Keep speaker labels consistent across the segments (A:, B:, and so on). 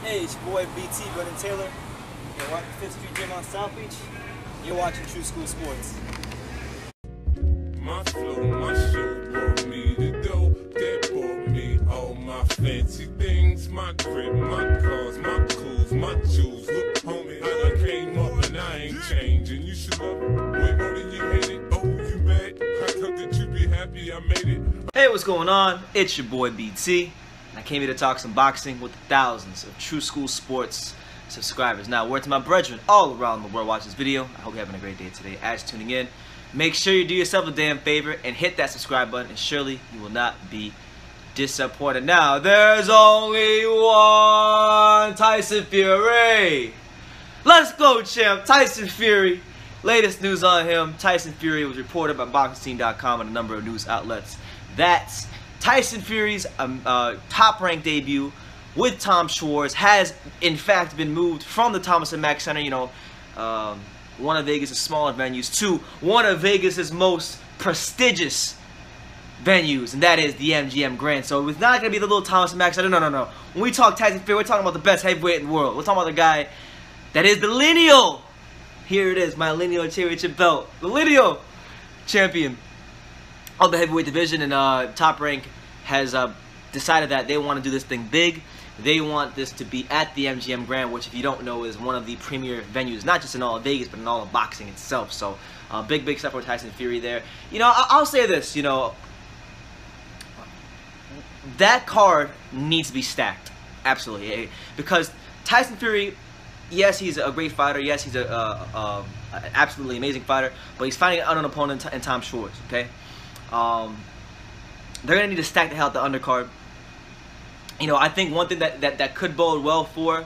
A: Hey, it's your boy BT, Brendan Taylor. You're watching 5th Street Gym on South Beach. You're watching True School Sports.
B: My flow, my show brought me to go. That bought me all my fancy things. My crib, my cars, my clothes, my jewels. Look, homie, I done came up and I ain't changing. You should love it way more than you hate it. Oh, you mad? I hope that you be happy I made it.
C: Hey, what's going on? It's your boy BT. I came here to talk some boxing with thousands of True School Sports subscribers. Now, word to my brethren all around the world watch this video. I hope you're having a great day today. As you're tuning in, make sure you do yourself a damn favor and hit that subscribe button, and surely you will not be disappointed. Now, there's only one Tyson Fury. Let's go, champ. Tyson Fury. Latest news on him. Tyson Fury was reported by BoxingScene.com and a number of news outlets. That's Tyson Fury's top-ranked debut with Tom Schwartz has, in fact, been moved from the Thomas & Mack Center, one of Vegas' smaller venues, to one of Vegas' most prestigious venues, and that is the MGM Grand. So it's not going to be the little Thomas & Mack Center. No. When we talk Tyson Fury, we're talking about the best heavyweight in the world. We're talking about the guy that is the lineal. Here it is, my lineal championship belt. The lineal champion of the heavyweight division, and Top Rank has decided that they want to do this thing big. They want this to be at the MGM Grand, which, if you don't know, is one of the premier venues, not just in all of Vegas, but in all of boxing itself. So, big step for Tyson Fury there. I'll say this, that card needs to be stacked, absolutely, because Tyson Fury, yes, he's a great fighter. Yes, he's an absolutely amazing fighter, but he's fighting an unknown opponent in Tom Schwartz, okay? They're going to need to stack the hell out the undercard. I think one thing that could bode well for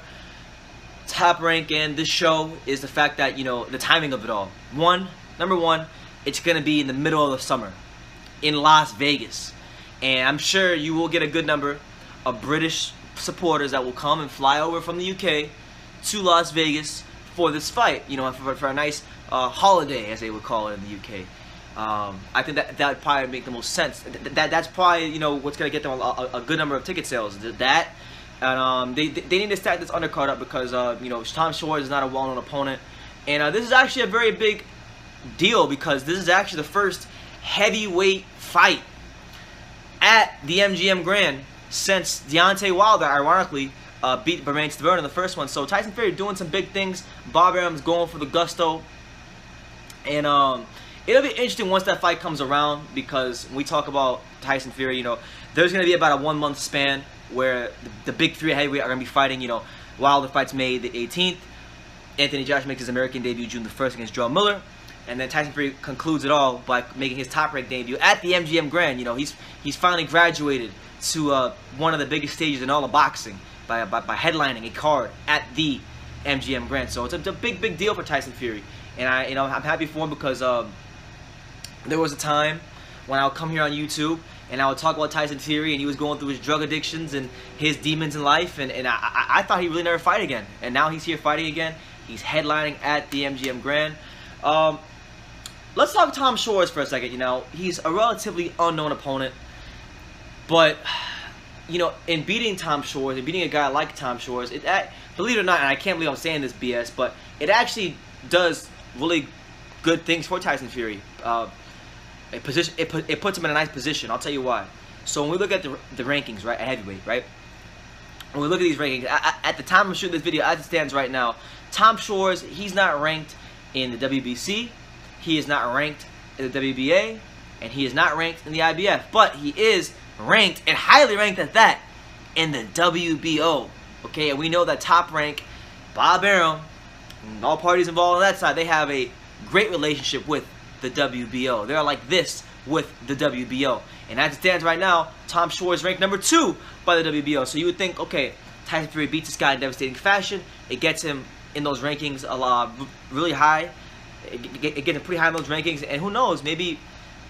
C: Top Rank and this show is the fact that, the timing of it all. Number one, it's going to be in the middle of the summer in Las Vegas. And I'm sure you will get a good number of British supporters that will come and fly over from the UK to Las Vegas for this fight, for a nice holiday, as they would call it in the UK. I think that would probably make the most sense. That's probably what's gonna get them a good number of ticket sales. That, and they need to stack this undercard up because Tom Schwartz is not a well-known opponent, and this is actually a very big deal because this is actually the first heavyweight fight at the MGM Grand since Deontay Wilder, ironically, beat Bermane Stiverne in the first one. So Tyson Fury doing some big things. Bob Arum's going for the gusto, and it'll be interesting once that fight comes around, because when we talk about Tyson Fury, there's going to be about a 1 month span where the big three heavyweight are going to be fighting. Wilder fights May the 18th. Anthony Joshua makes his American debut June the 1st against Joe Miller. And then Tyson Fury concludes it all by making his top-ranked debut at the MGM Grand. He's finally graduated to one of the biggest stages in all of boxing by headlining a card at the MGM Grand. So it's a big deal for Tyson Fury. And I'm happy for him because there was a time when I would come here on YouTube and I would talk about Tyson Fury, and he was going through his drug addictions and his demons in life, and I thought he'd really never fight again. And now he's here fighting again. He's headlining at the MGM Grand. Let's talk Tom Schwartz for a second. He's a relatively unknown opponent, but in beating Tom Schwartz, and beating a guy like Tom Schwartz, believe it or not, and I can't believe I'm saying this BS, but it actually does really good things for Tyson Fury. It puts him in a nice position. I'll tell you why. So when we look at the rankings, right, at heavyweight, right? When we look at these rankings, at the time of shooting this video, as it stands right now, Tom Schwartz, he's not ranked in the WBC, he is not ranked in the WBA, and he is not ranked in the IBF, but he is ranked, and highly ranked at that, in the WBO. Okay, and we know that Top Rank, Bob Arum, and all parties involved on that side, they have a great relationship with the WBO. They're like this with the WBO. And as it stands right now, Tom Schwartz is ranked number 2 by the WBO. So you would think, okay, Tyson Fury beats this guy in devastating fashion. It gets him in those rankings a lot, really high. It gets him pretty high in those rankings. And who knows, maybe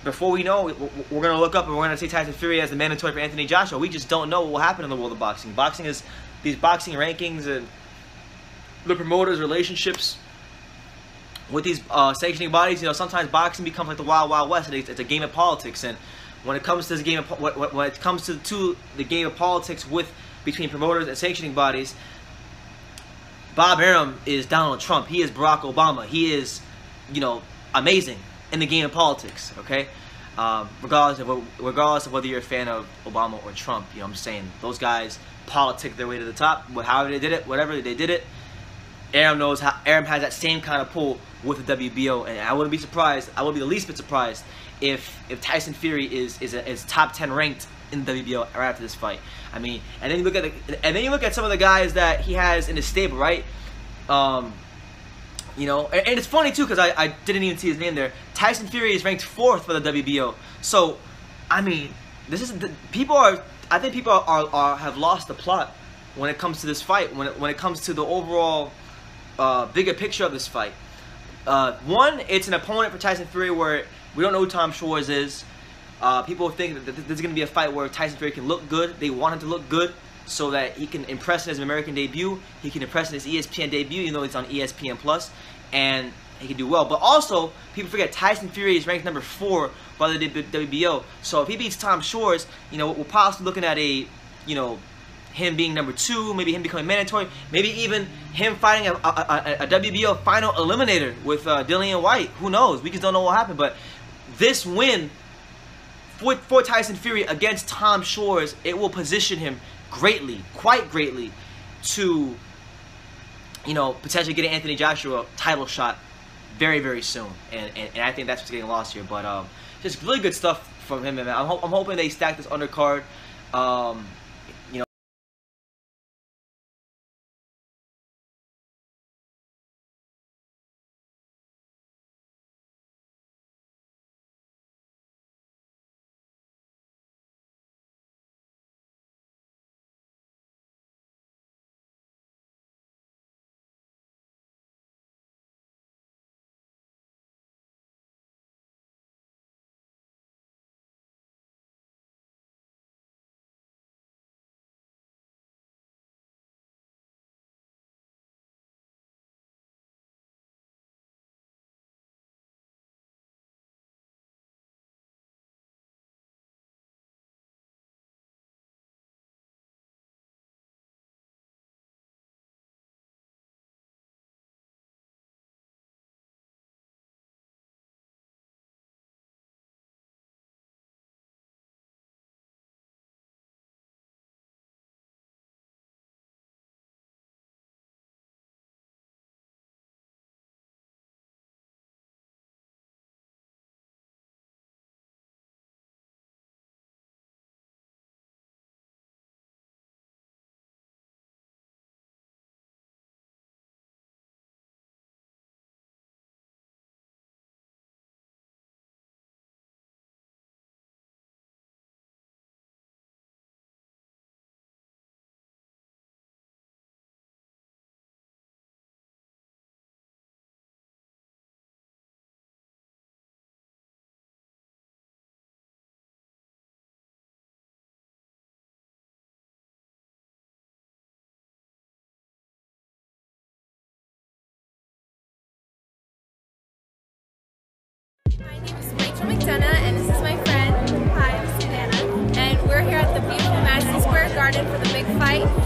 C: before we know, we're going to look up and we're going to see Tyson Fury as the mandatory for Anthony Joshua. We just don't know what will happen in the world of boxing. Boxing is these boxing rankings and the promoters' relationships with these sanctioning bodies. Sometimes boxing becomes like the Wild Wild West. It's a game of politics, and when it comes to this game of when it comes to the game of politics between promoters and sanctioning bodies, Bob Arum is Donald Trump. He is Barack Obama. He is, you know, amazing in the game of politics. Okay, regardless of whether you're a fan of Obama or Trump, you know, I'm saying those guys politic their way to the top. However they did it, whatever they did it. Arum knows how. Arum has that same kind of pull with the WBO, and I wouldn't be surprised. I wouldn't be the least bit surprised if Tyson Fury is top 10 ranked in the WBO right after this fight. I mean, and then you look at some of the guys that he has in his stable, right? You know, and it's funny too because I didn't even see his name there. Tyson Fury is ranked 4th for the WBO. So, I mean, this is I think people have lost the plot when it comes to this fight. When it comes to the overall bigger picture of this fight. One, it's an opponent for Tyson Fury where we don't know who Tom Schwartz is. People think that this is going to be a fight where Tyson Fury can look good. They want him to look good so that he can impress in his American debut. He can impress in his ESPN debut, even though it's on ESPN+, and he can do well. But also, people forget Tyson Fury is ranked number 4 by the WBO. So if he beats Tom Schwartz, you know, we're possibly looking at a, you know, him being number 2, maybe him becoming mandatory, maybe even him fighting a WBO final eliminator with Dillian White. Who knows? We just don't know what happened. But this win for Tyson Fury against Tom Schwartz, it will position him greatly, quite greatly, to, you know, potentially getting Anthony Joshua title shot very, very soon. And I think that's what's getting lost here. But just really good stuff from him, man. I'm hoping they stack this undercard. You know.
D: My name is Rachel McDonough, and this is my friend. Hi, I'm Susanna, and we're here at the beautiful Madison Square Garden for the big fight